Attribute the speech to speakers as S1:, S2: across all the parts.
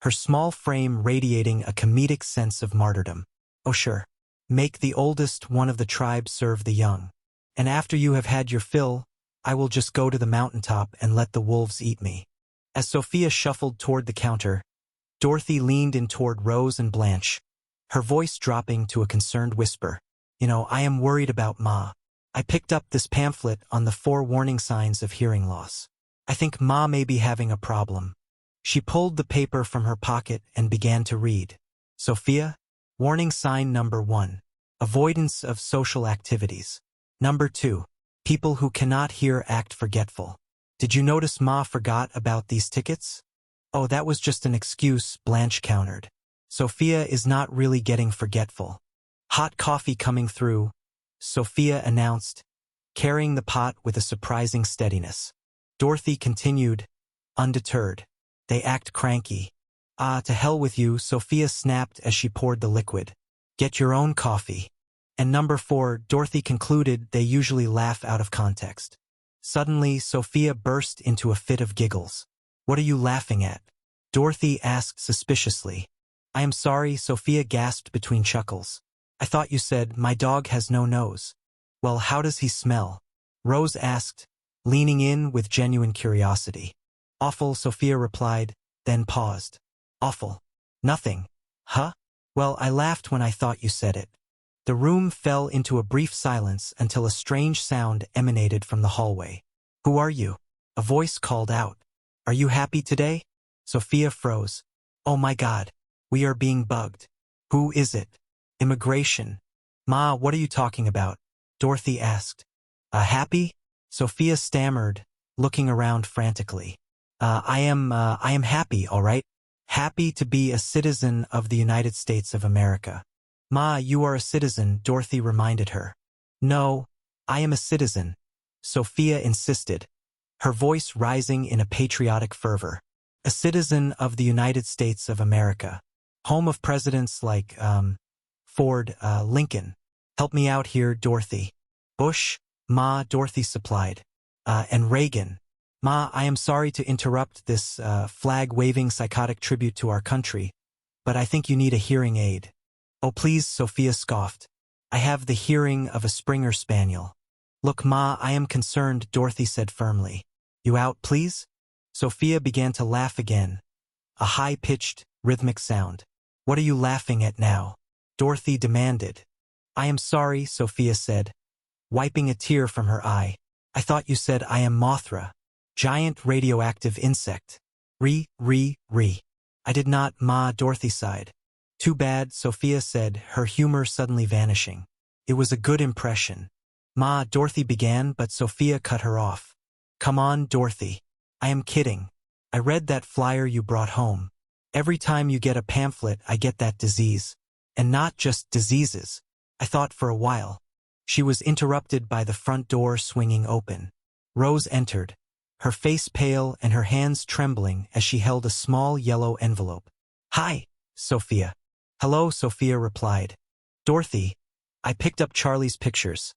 S1: her small frame radiating a comedic sense of martyrdom. "Oh sure. Make the oldest one of the tribe serve the young. And after you have had your fill, I will just go to the mountaintop and let the wolves eat me." As Sophia shuffled toward the counter, Dorothy leaned in toward Rose and Blanche, her voice dropping to a concerned whisper. "You know, I am worried about Ma. I picked up this pamphlet on the 4 warning signs of hearing loss. I think Ma may be having a problem." She pulled the paper from her pocket and began to read. "Sophia, warning sign number 1. Avoidance of social activities. Number 2. People who cannot hear act forgetful. Did you notice Ma forgot about these tickets?" "Oh, that was just an excuse," Blanche countered. "Sophia is not really getting forgetful." "Hot coffee coming through," Sophia announced, carrying the pot with a surprising steadiness. Dorothy continued, undeterred. "They act cranky." "Ah, to hell with you," Sophia snapped as she poured the liquid. "Get your own coffee." "And number 4, Dorothy concluded, they usually laugh out of context." Suddenly, Sophia burst into a fit of giggles. "What are you laughing at?" Dorothy asked suspiciously. "I am sorry," Sophia gasped between chuckles. "I thought you said, my dog has no nose." "Well, how does he smell?" Rose asked, leaning in with genuine curiosity. "Awful," Sophia replied, then paused. "Awful. Nothing. Huh? Well, I laughed when I thought you said it." The room fell into a brief silence until a strange sound emanated from the hallway. "Who are you?" a voice called out. "Are you happy today?" Sophia froze. "Oh my God. We are being bugged." "Who is it?" "Immigration." "Ma, what are you talking about?" Dorothy asked. Happy?" Sophia stammered, looking around frantically. I am happy, all right. Happy to be a citizen of the United States of America." "Ma, you are a citizen," Dorothy reminded her. "No, I am a citizen," Sophia insisted, her voice rising in a patriotic fervor. "A citizen of the United States of America. Home of presidents like, Ford, Lincoln. Help me out here, Dorothy." "Bush?" "Ma," Dorothy supplied. And Reagan." "Ma, I am sorry to interrupt this, flag-waving psychotic tribute to our country, but I think you need a hearing aid." "Oh please," Sophia scoffed. "I have the hearing of a Springer Spaniel." "Look, Ma, I am concerned," Dorothy said firmly. "You out, please?" Sophia began to laugh again, a high-pitched, rhythmic sound. "What are you laughing at now?" Dorothy demanded. "I am sorry," Sophia said, wiping a tear from her eye. "I thought you said I am Mothra. Giant radioactive insect. Re. "I did not, Ma," Dorothy sighed. "Too bad," Sophia said, her humor suddenly vanishing. "It was a good impression." "Ma," Dorothy began, but Sophia cut her off. "Come on, Dorothy. I am kidding. I read that flyer you brought home. Every time you get a pamphlet, I get that disease. And not just diseases. I thought for a while." She was interrupted by the front door swinging open. Rose entered, her face pale and her hands trembling as she held a small yellow envelope. "Hi, Sophia." "Hello," Sophia replied. "Dorothy, I picked up Charlie's pictures,"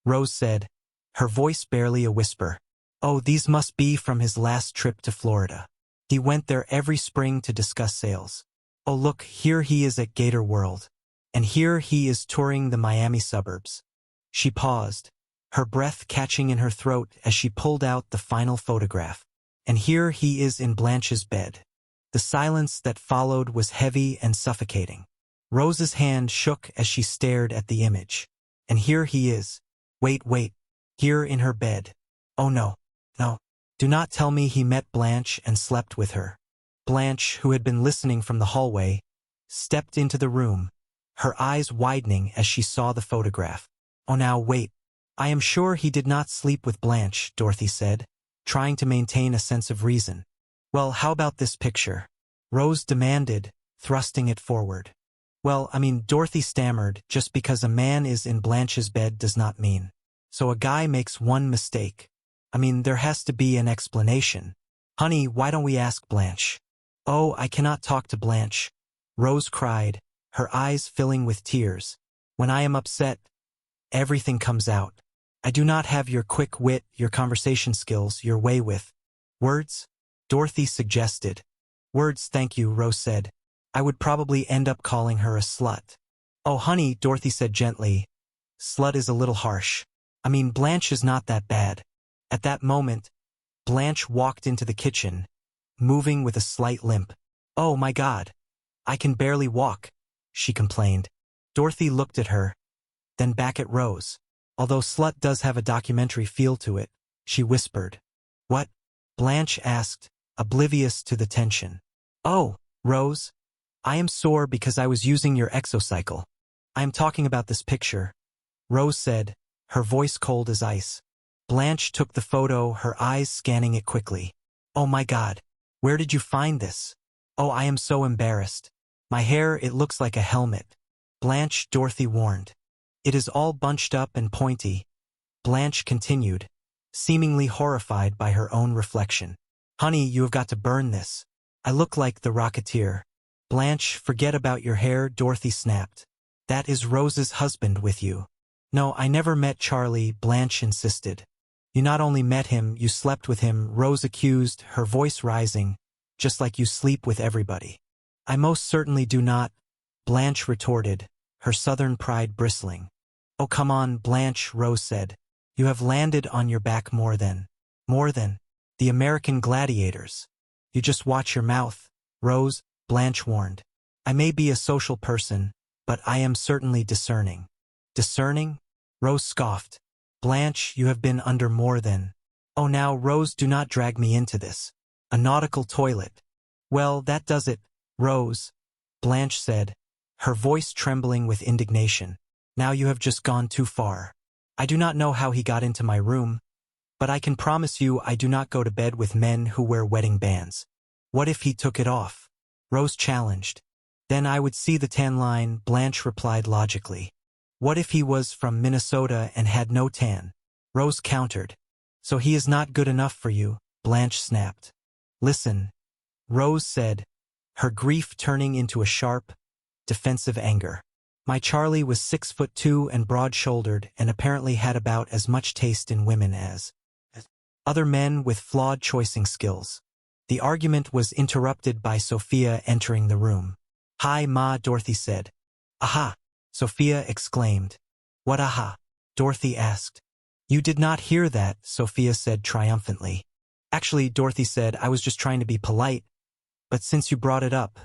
S1: Rose said, her voice barely a whisper. "Oh, these must be from his last trip to Florida. He went there every spring to discuss sales. Oh look, here he is at Gator World. And here he is touring the Miami suburbs." She paused, her breath catching in her throat as she pulled out the final photograph. "And here he is in Blanche's bed." The silence that followed was heavy and suffocating. Rose's hand shook as she stared at the image. "And here he is. Wait. Here in her bed. Oh no. Do not tell me he met Blanche and slept with her." Blanche, who had been listening from the hallway, stepped into the room, her eyes widening as she saw the photograph. "Oh now wait. I am sure he did not sleep with Blanche," Dorothy said, trying to maintain a sense of reason. "Well, how about this picture?" Rose demanded, thrusting it forward. "Well, Dorothy stammered, just because a man is in Blanche's bed does not mean. So a guy makes one mistake. There has to be an explanation. Honey, why don't we ask Blanche?" "Oh, I cannot talk to Blanche," Rose cried, her eyes filling with tears. "When I am upset, everything comes out. I do not have your quick wit, your conversation skills, your way with words," Dorothy suggested, Words, thank you, Rose said. I would probably end up calling her a slut. Oh, honey, Dorothy said gently. Slut is a little harsh. I mean, Blanche is not that bad. At that moment, Blanche walked into the kitchen, moving with a slight limp. Oh my God. I can barely walk, she complained. Dorothy looked at her, then back at Rose. Although slut does have a documentary feel to it, she whispered. What? Blanche asked, oblivious to the tension. Oh, Rose. I am sore because I was using your exocycle. I am talking about this picture, Rose said, her voice cold as ice. Blanche took the photo, her eyes scanning it quickly. Oh my God. Where did you find this? Oh, I am so embarrassed. My hair, it looks like a helmet. Blanche, Dorothy warned. It is all bunched up and pointy. Blanche continued, seemingly horrified by her own reflection. Honey, you have got to burn this. I look like the Rocketeer. Blanche, forget about your hair, Dorothy snapped. That is Rose's husband with you. No, I never met Charlie, Blanche insisted. You not only met him, you slept with him, Rose accused, her voice rising, just like you sleep with everybody. I most certainly do not, Blanche retorted, her southern pride bristling. Oh, come on, Blanche, Rose said. You have landed on your back more than the American gladiators. You just watch your mouth, Rose, Blanche warned. I may be a social person, but I am certainly discerning. Discerning? Rose scoffed. Blanche, you have been under more than. Oh, now, Rose, do not drag me into this. A nautical toilet. Well, that does it, Rose, Blanche said, her voice trembling with indignation. Now you have just gone too far. I do not know how he got into my room, but I can promise you I do not go to bed with men who wear wedding bands. What if he took it off? Rose challenged. Then I would see the tan line, Blanche replied logically. What if he was from Minnesota and had no tan? Rose countered. So he is not good enough for you, Blanche snapped. Listen, Rose said, her grief turning into a sharp, defensive anger. My Charlie was 6'2" and broad-shouldered and apparently had about as much taste in women as other men with flawed choicing skills. The argument was interrupted by Sophia entering the room. Hi, Ma, Dorothy said. Aha, Sophia exclaimed. What aha? Dorothy asked. You did not hear that, Sophia said triumphantly. Actually, Dorothy said, I was just trying to be polite, but since you brought it up,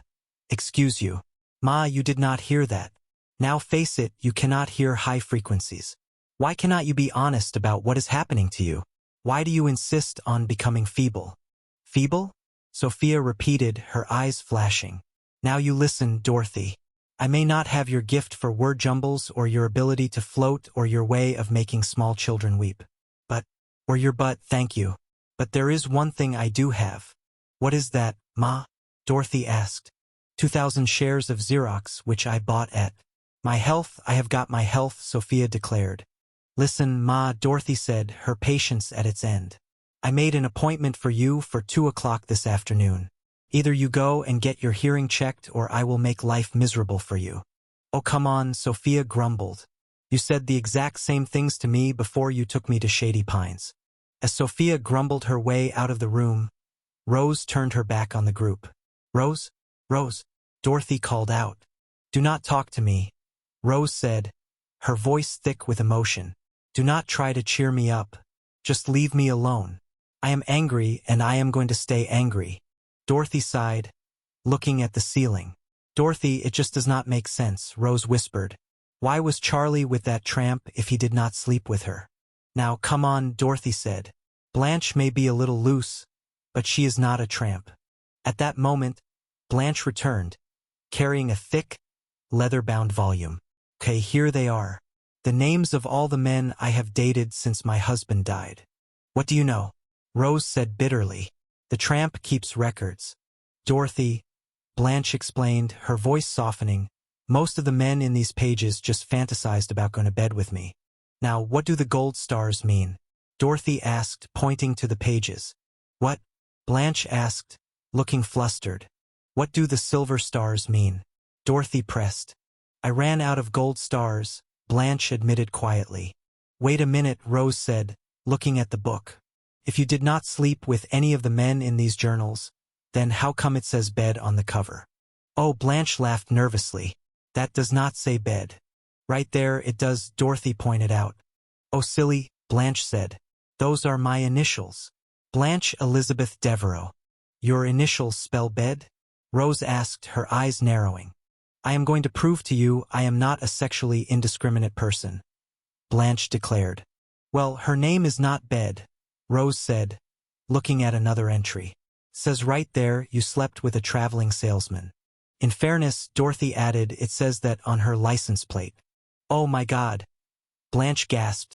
S1: excuse you. Ma, you did not hear that. Now face it, you cannot hear high frequencies. Why cannot you be honest about what is happening to you? Why do you insist on becoming feeble? Feeble? Sophia repeated, her eyes flashing. Now you listen, Dorothy. I may not have your gift for word jumbles or your ability to float or your way of making small children weep. Or your butt, thank you. But there is one thing I do have. What is that, Ma? Dorothy asked. 2,000 shares of Xerox, which I bought at my health. I have got my health, Sophia declared. Listen, Ma, Dorothy said, her patience at its end. I made an appointment for you for 2 o'clock this afternoon. Either you go and get your hearing checked or I will make life miserable for you. Oh, come on, Sophia grumbled. You said the exact same things to me before you took me to Shady Pines. As Sophia grumbled her way out of the room, Rose turned her back on the group. Rose? Rose? Dorothy called out. Do not talk to me, Rose said, her voice thick with emotion. Do not try to cheer me up. Just leave me alone. I am angry and I am going to stay angry. Dorothy sighed, looking at the ceiling. Dorothy, it just does not make sense, Rose whispered. Why was Charlie with that tramp if he did not sleep with her? Now, come on, Dorothy said. Blanche may be a little loose, but she is not a tramp. At that moment, Blanche returned, carrying a thick, leather-bound volume. Okay, here they are. The names of all the men I have dated since my husband died. What do you know? Rose said bitterly. The tramp keeps records. Dorothy, Blanche explained, her voice softening. Most of the men in these pages just fantasized about going to bed with me. Now, what do the gold stars mean? Dorothy asked, pointing to the pages. What? Blanche asked, looking flustered. What do the silver stars mean? Dorothy pressed. I ran out of gold stars, Blanche admitted quietly. Wait a minute, Rose said, looking at the book. If you did not sleep with any of the men in these journals, Then how come it says bed on the cover? Oh, Blanche laughed nervously. That does not say bed. Right there it does, Dorothy pointed out. Oh silly, Blanche said. Those are my initials. Blanche Elizabeth Devereux. Your initials spell bed? Rose asked, her eyes narrowing. I am going to prove to you I am not a sexually indiscriminate person, Blanche declared. Well, her name is not Bed, Rose said, looking at another entry. Says right there you slept with a traveling salesman. In fairness, Dorothy added, it says that on her license plate. Oh my God! Blanche gasped.